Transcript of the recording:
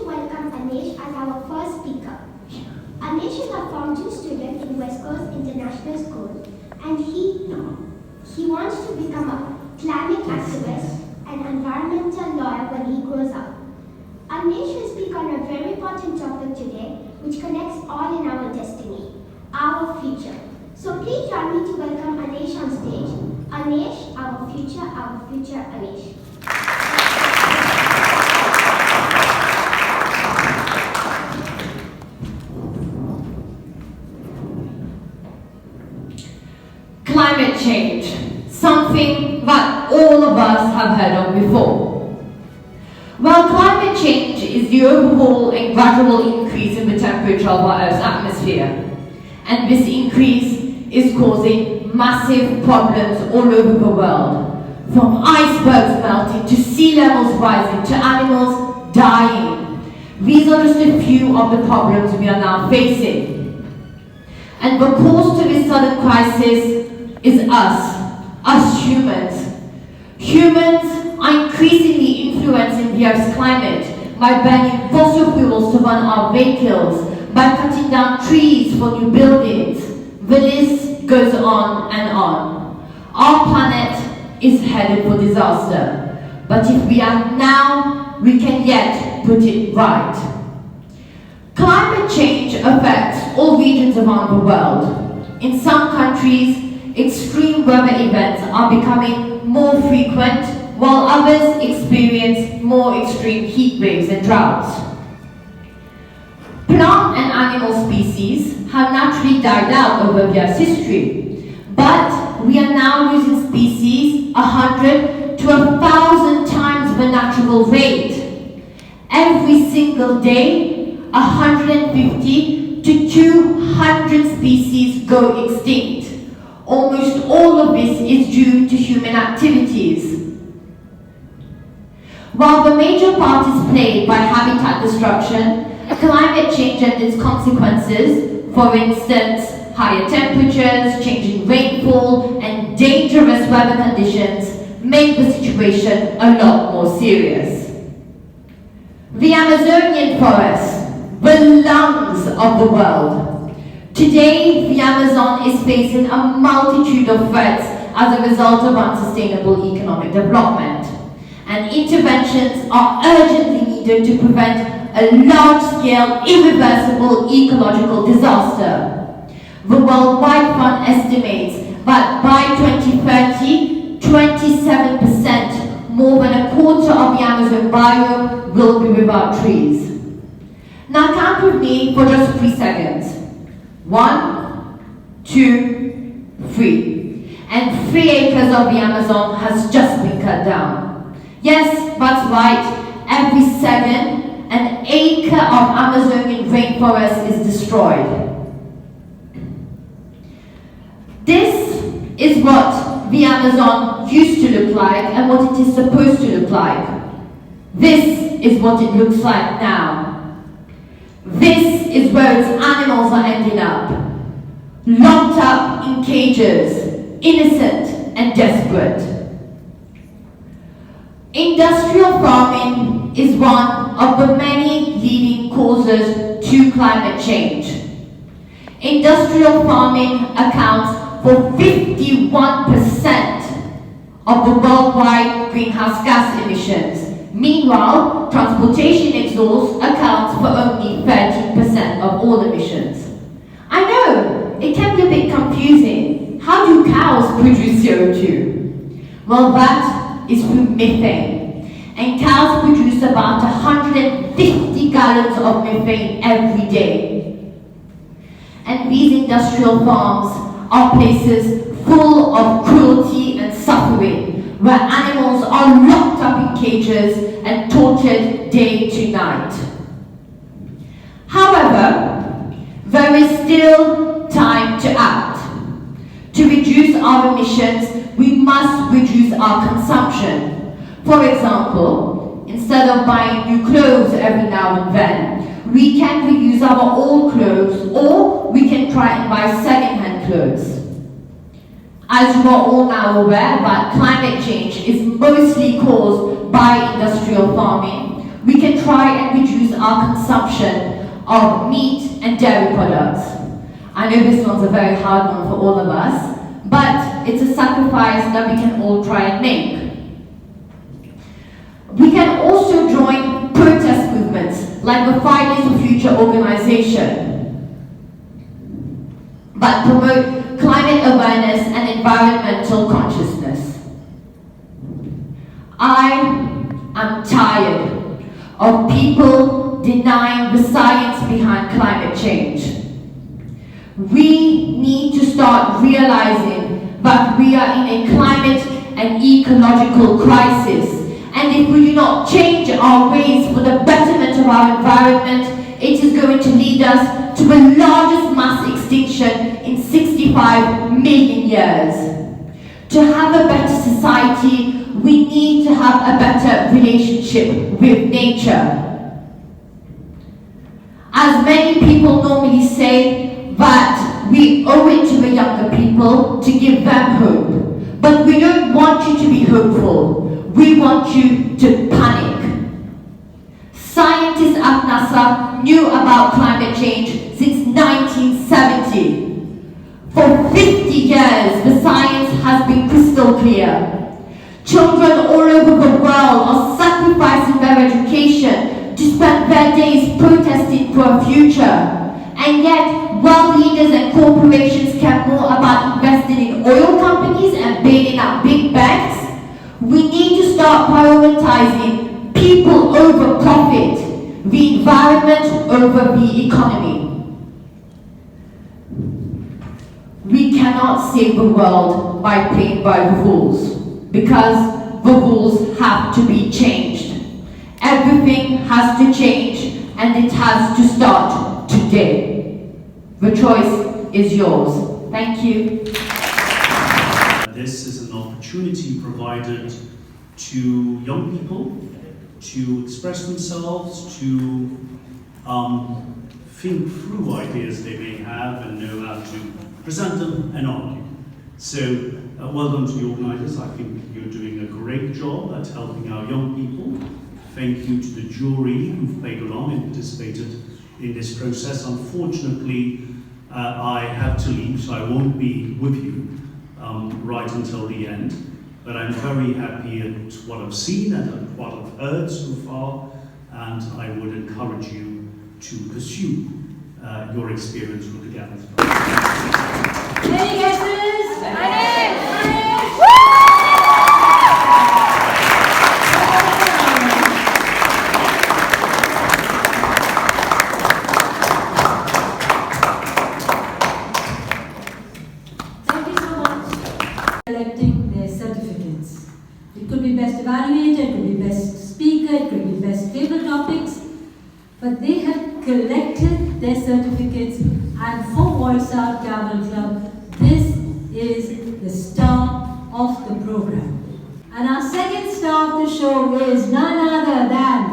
to welcome Anesh as our first speaker. Anesh is a Form 2 student in West Coast International School, and he wants to become a climate activist and environmental lawyer when he grows up. Anesh will speak on a very important topic today, which connects all in our destiny, our future. So please join me to welcome Anesh on stage. Anesh, our future Anesh. Climate change, something that all of us have heard of before. Well, climate change is the overall and gradual increase in the temperature of our Earth's atmosphere. And this increase is causing massive problems all over the world, from icebergs melting to sea levels rising to animals dying. These are just a few of the problems we are now facing. And the cause to this sudden crisis is us humans. Humans are increasingly influencing the Earth's climate by burning fossil fuels to run our vehicles, by cutting down trees for new buildings. The list goes on and on. Our planet is headed for disaster, but if we act now, we can yet put it right. Climate change affects all regions around the world. In some countries, extreme weather events are becoming more frequent, while others experience more extreme heat waves and droughts. Plant and animal species have naturally died out over Earth's history, but we are now losing species 100 to 1,000 times the natural rate. Every single day, 150 to 200 species go extinct. Almost all of this is due to human activities. While the major part is played by habitat destruction, climate change and its consequences, for instance, higher temperatures, changing rainfall, and dangerous weather conditions, make the situation a lot more serious. The Amazonian forest, the lungs of the world. Today, the Amazon is facing a multitude of threats as a result of unsustainable economic development, and interventions are urgently needed to prevent a large-scale, irreversible ecological disaster. The World Wide Fund estimates that by 2030, 27%, more than a quarter of the Amazon biome, will be without trees. Now count with me for just 3 seconds. 1, 2, 3. And 3 acres of the Amazon has just been cut down. Yes, that's right. Every second, an acre of Amazonian rainforest is destroyed. This is what the Amazon used to look like and what it is supposed to look like. This is what it looks like now. This is where its animals are ending up, locked up in cages, innocent and desperate. Industrial farming is one of the many leading causes to climate change. Industrial farming accounts for 51% of the worldwide greenhouse gas emissions. Meanwhile, transportation exhaust accounts for only 13% of all emissions. I know, it can be a bit confusing. How do cows produce CO2? Well, that is through methane. And cows produce about 150 gallons of methane every day. And these industrial farms are places full of cruelty and suffering, where animals are locked up in cages and tortured day to night. However, there is still time to act. To reduce our emissions, we must reduce our consumption. For example, instead of buying new clothes every now and then, we can reuse our old clothes, or we can try and buy second-hand clothes. As you are all now aware, that climate change is mostly caused by industrial farming, we can try and reduce our consumption of meat and dairy products. I know this one's a very hard one for all of us, but it's a sacrifice that we can all try and make. We can also join protest movements like the Fridays for Future organization, but promote climate awareness and environmental consciousness. I am tired of people denying the science behind climate change. We need to start realizing that we are in a climate and ecological crisis, and if we do not change our ways for the betterment of our environment, it is going to lead us to the largest mass extinction in 65 million years. To have a better society, we need to have a better relationship with nature. As many people normally say that we owe it to the younger people to give them hope, but we don't want you to be hopeful. We want you to panic. Scientists at NASA knew about climate change since 1970. For 50 years, the science has been crystal clear. Children all over the world are sacrificing their education to spend their days protesting for a future. And yet, world leaders and corporations care more about investing in oil companies and bailing out big banks. We need to start prioritizing people over profit, the environment over the economy. We cannot save the world by playing by the rules, because the rules have to be changed. Everything has to change, and it has to start today. The choice is yours. Thank you. This is an opportunity provided to young people to express themselves, to think through ideas they may have and know how to present them and argue. So, well done to the organisers. I think you're doing a great job at helping our young people. Thank you to the jury who've played along and participated in this process. Unfortunately, I have to leave, so I won't be with you right until the end. But I'm very happy at what I've seen and at what I've heard so far, and I would encourage you to pursue your experience with the Gathers. Any guesses? Anesh! Thank you so much. Collecting their certificates. It could be best evaluator, it could be best speaker, it could be best table topics, but they have collected their certificates, and for VoiceOut Gavel Club, this is the star of the program. And our second star of the show is none other than